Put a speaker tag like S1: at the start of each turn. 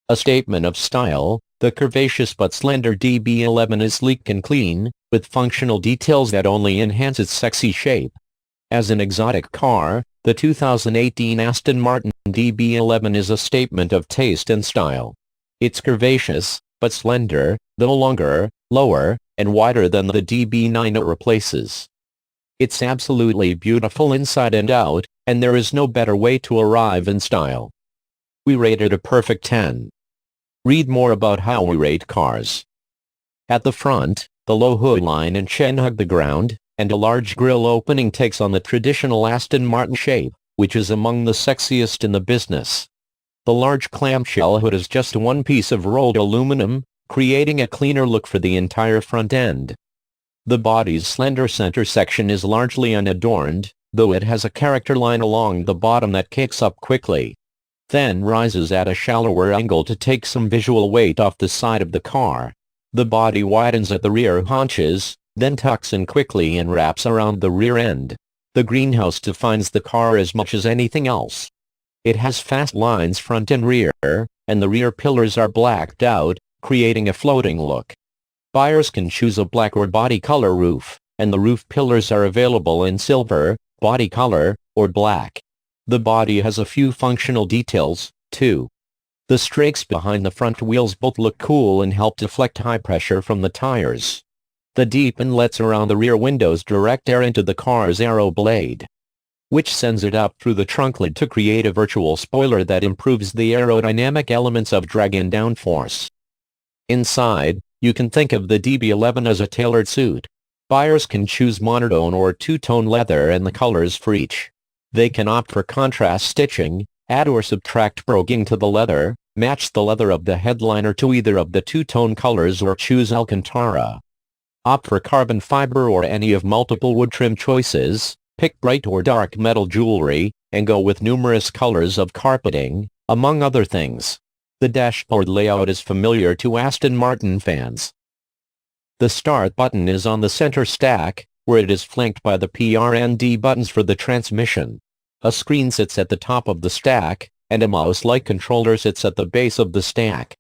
S1: A statement of style, the curvaceous but slender DB11 is sleek and clean, with functional details that only enhance its sexy shape. As an exotic car, the 2018 Aston Martin DB11 is a statement of taste and style. It's curvaceous, but slender, though longer, lower, and wider than the DB9 it replaces. It's absolutely beautiful inside and out, and there is no better way to arrive in style. We rate it a perfect 10. Read more about how we rate cars. At the front, the low hood line and chin hug the ground, and a large grille opening takes on the traditional Aston Martin shape, which is among the sexiest in the business. The large clamshell hood is just one piece of rolled aluminum, creating a cleaner look for the entire front end. The body's slender center section is largely unadorned, though it has a character line along the bottom that kicks up quickly, then rises at a shallower angle to take some visual weight off the side of the car. The body widens at the rear haunches, then tucks in quickly and wraps around the rear end. The greenhouse defines the car as much as anything else. It has fast lines front and rear, and the rear pillars are blacked out, creating a floating look. Buyers can choose a black or body color roof, and the roof pillars are available in silver, body color, or black. The body has a few functional details, too. The strakes behind the front wheels both look cool and help deflect high pressure from the tires. The deep inlets around the rear windows direct air into the car's aero blade, which sends it up through the trunk lid to create a virtual spoiler that improves the aerodynamic elements of drag and downforce. Inside, you can think of the DB11 as a tailored suit. Buyers can choose monotone or two-tone leather and the colors for each. They can opt for contrast stitching, add or subtract broguing to the leather, match the leather of the headliner to either of the two-tone colors or choose Alcantara. Opt for carbon fiber or any of multiple wood trim choices, pick bright or dark metal jewelry, and go with numerous colors of carpeting, among other things. The dashboard layout is familiar to Aston Martin fans. The start button is on the center stack, where it is flanked by the PRND buttons for the transmission. A screen sits at the top of the stack, and a mouse-like controller sits at the base of the stack.